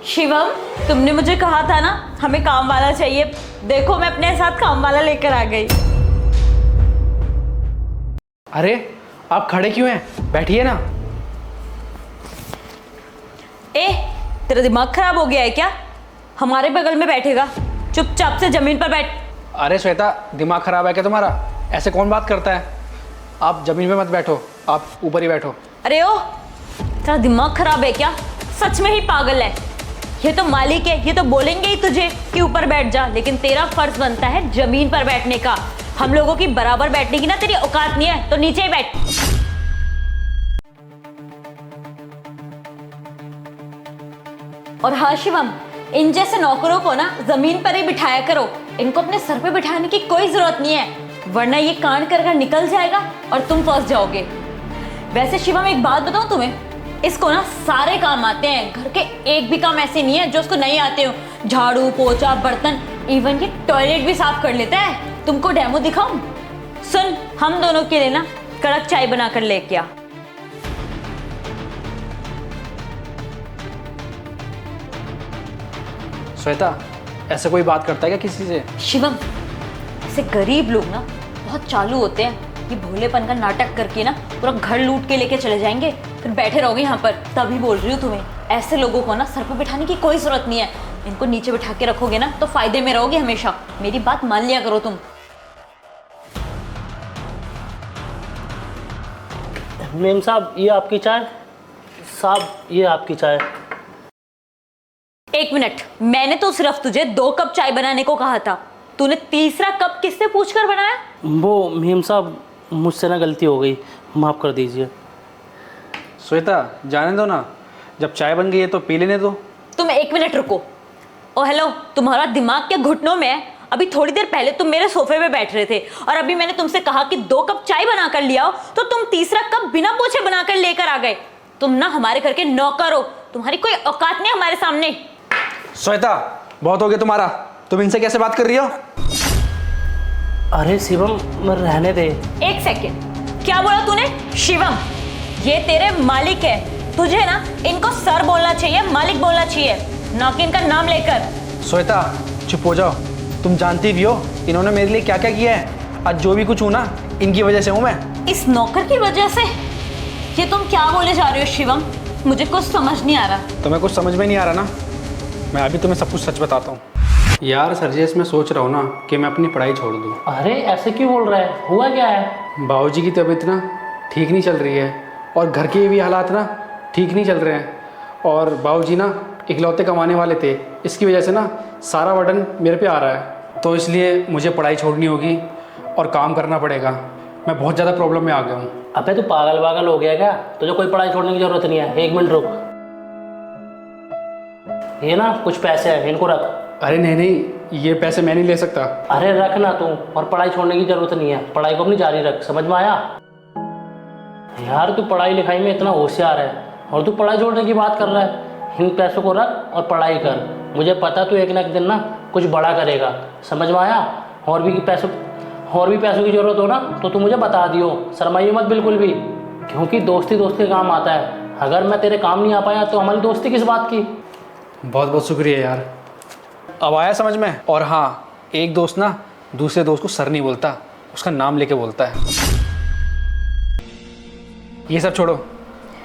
शिवम, तुमने मुझे कहा था ना हमें काम वाला चाहिए। देखो मैं अपने साथ काम वाला लेकर आ गई। अरे आप खड़े क्यों हैं? बैठिए ना। ए, तेरा दिमाग खराब हो गया है क्या? हमारे बगल में बैठेगा, चुपचाप से जमीन पर बैठ। अरे श्वेता, दिमाग खराब है क्या तुम्हारा? ऐसे कौन बात करता है? आप जमीन पे मत बैठो, आप ऊपर ही बैठो। अरे ओ, तेरा दिमाग खराब है क्या? सच में ही पागल है। ये तो मालिक है, ये तो बोलेंगे ही तुझे कि ऊपर बैठ जा, लेकिन तेरा फर्ज बनता है जमीन पर बैठने का। हम लोगों की बराबर बैठने की ना तेरी औकात नहीं है, तो नीचे ही बैठ। और हाँ शिवम, इन जैसे नौकरों को ना जमीन पर ही बिठाया करो। इनको अपने सर पे बिठाने की कोई जरूरत नहीं है, वरना ये कांड कर निकल जाएगा और तुम फंस जाओगे। वैसे शिवम एक बात बताऊं तुम्हें, इसको ना सारे काम आते हैं। घर के एक भी काम ऐसे नहीं है जो उसको नहीं आते हो। झाड़ू, पोछा, बर्तन, इवन ये टॉयलेट भी साफ कर लेता है। तुमको डेमो दिखाऊं? सुन, हम दोनों के लिए ना कड़क चाय बनाकर लेके आ। श्वेता, ऐसे कोई बात करता है क्या किसी से? शिवम, ऐसे गरीब लोग ना बहुत चालू होते हैं। ये भोलेपन का नाटक करके ना पूरा घर लूट के लेके चले जाएंगे, फिर बैठे रहोगे यहाँ पर। तभी बोल रही हूँ तुम्हें, ऐसे लोगों को ना सर पे बिठाने की कोई जरूरत नहीं है। इनको नीचे बिठा के रखोगे ना तो फायदे में रहोगे हमेशा। मेरी बात मान लिया करो तुम। मेम साहब, ये आपकी चाय। साहब, ये आपकी चाय। एक मिनट, मैंने तो सिर्फ तुझे 2 कप चाय बनाने को कहा था। तूने तीसरा कप किससे पूछकर बनाया? वो मेम साहब, मुझसे ना गलती हो गई, माफ़ कर दीजिए। श्वेता, जाने दो ना, जब चाय बन गई है तो पी लेने दो। तुम 1 मिनट रुको। ओ हेलो, तुम्हारा दिमाग क्या घुटनों में है? अभी थोड़ी देर पहले तुम मेरे सोफे पे बैठ रहे थे और अभी मैंने तुमसे कहा कि 2 कप चाय बनाकर लिया हो, तो तुम तीसरा कप बिना पूछे बनाकर लेकर आ गए। तुम ना हमारे घर के नौकर हो, तुम्हारी कोई औकात नहीं हमारे सामने। श्वेता, बहुत हो गया तुम्हारा। तुम इनसे कैसे बात कर रही हो? अरे शिवम, रहने दे। 1 सेकेंड, क्या बोला तूने? शिवम, ये तेरे मालिक है। तुझे ना इनको सर बोलना चाहिए, मालिक बोलना चाहिए, ना कि इनका नाम लेकर। श्वेता, चुप हो जाओ। तुम जानती भी हो इन्होंने मेरे लिए क्या क्या किया है। आज जो भी कुछ हूं ना, इनकी वजह से हूं मैं। इस नौकर की वजह से? ये तुम क्या बोले जा रहे हो शिवम? मुझे कुछ समझ नहीं आ रहा। तुम्हें कुछ समझ में नहीं आ रहा ना? मैं अभी तुम्हें सब कुछ सच बताता हूँ। यार सरजेश, मैं सोच रहा हूँ ना कि मैं अपनी पढ़ाई छोड़ दूँ। अरे ऐसे क्यों बोल रहा है? हुआ क्या है? बाबूजी की तबीयत ना ठीक नहीं चल रही है और घर के भी हालात ना ठीक नहीं चल रहे हैं। और बाबूजी ना इकलौते कमाने वाले थे, इसकी वजह से ना सारा बर्डन मेरे पे आ रहा है। तो इसलिए मुझे पढ़ाई छोड़नी होगी और काम करना पड़ेगा। मैं बहुत ज़्यादा प्रॉब्लम में आ गया हूँ। अबे तू पागल हो गया क्या? तुझे कोई पढ़ाई छोड़ने की जरूरत नहीं है। 1 मिनट रुक। ये ना कुछ पैसे हैं, इनको रख। अरे नहीं, ये पैसे मैं नहीं ले सकता। अरे रख ना तू, और पढ़ाई छोड़ने की जरूरत नहीं है। पढ़ाई को अपनी जारी रख, समझ में आया? यार तू पढ़ाई लिखाई में इतना होशियार है और तू पढ़ाई छोड़ने की बात कर रहा है। इन पैसों को रख और पढ़ाई कर। मुझे पता तू एक ना एक दिन ना कुछ बड़ा करेगा, समझ में आया? और भी पैसों की जरूरत हो ना तो तू मुझे बता दियो, शर्माइए मत बिल्कुल भी, क्योंकि दोस्ती दोस्ती काम आता है। अगर मैं तेरे काम नहीं आ पाया तो हमारी दोस्ती किस बात की? बहुत बहुत शुक्रिया यार, अब आया समझ में। और हाँ, एक दोस्त ना दूसरे दोस्त को सर नहीं बोलता, उसका नाम लेके बोलता है। ये सब छोड़ो।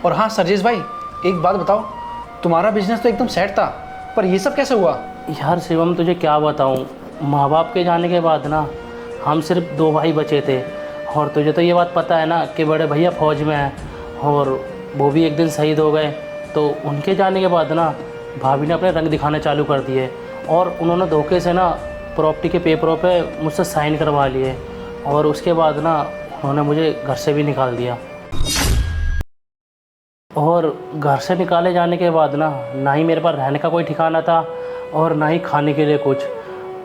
और हाँ सरजेश भाई, एक बात बताओ, तुम्हारा बिजनेस तो एकदम सेट था, पर ये सब कैसे हुआ? यार शिवम, तुझे क्या बताऊँ, माँ बाप के जाने के बाद ना हम सिर्फ 2 भाई बचे थे। और तुझे तो ये बात पता है ना कि बड़े भैया फौज में हैं और वो भी एक दिन शहीद हो गए। तो उनके जाने के बाद ना भाभी ने अपने रंग दिखाने चालू कर दिए और उन्होंने धोखे से ना प्रॉपर्टी के पेपरों पे मुझसे साइन करवा लिए। और उसके बाद ना उन्होंने मुझे घर से भी निकाल दिया। और घर से निकाले जाने के बाद ना ही मेरे पास रहने का कोई ठिकाना था और ना ही खाने के लिए कुछ।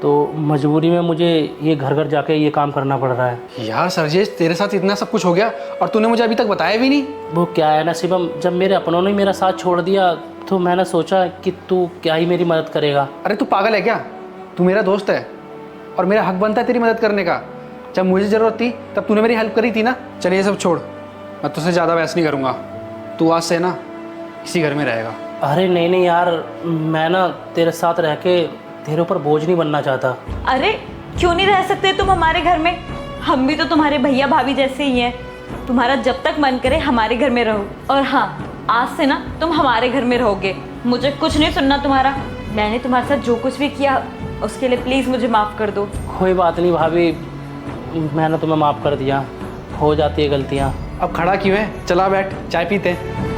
तो मजबूरी में मुझे ये घर घर जाके ये काम करना पड़ रहा है। यार सरजेश, तेरे साथ इतना सब कुछ हो गया और तूने मुझे अभी तक बताया भी नहीं। वो क्या है ना शिवम, जब मेरे अपनों ने मेरा साथ छोड़ दिया तो मैंने सोचा कि तू क्या ही मेरी मदद करेगा। अरे तू पागल है क्या? तू मेरा दोस्त है और मेरा हक बनता है तेरी मदद करने का। जब मुझे ज़रूरत थी तब तूने मेरी हेल्प करी थी ना। चलिए ये सब छोड़, मैं तुझसे ज़्यादा बहस नहीं करूँगा। तू आज से ना इसी घर में रहेगा। अरे नहीं नहीं यार, मैं ना तेरे साथ रह के तेरे ऊपर बोझ नहीं बनना चाहता। अरे क्यों नहीं रह सकते तुम हमारे घर में? हम भी तो तुम्हारे भैया भाभी जैसे ही हैं। तुम्हारा जब तक मन करे हमारे घर में रहो। और हाँ, आज से ना तुम हमारे घर में रहोगे। मुझे कुछ नहीं सुनना तुम्हारा। मैंने तुम्हारे साथ जो कुछ भी किया उसके लिए प्लीज़ मुझे माफ़ कर दो। कोई बात नहीं भाभी, मैंने तुम्हें माफ़ कर दिया, हो जाती है गलतियाँ। अब खड़ा क्यों है, चला बैठ, चाय पीते हैं।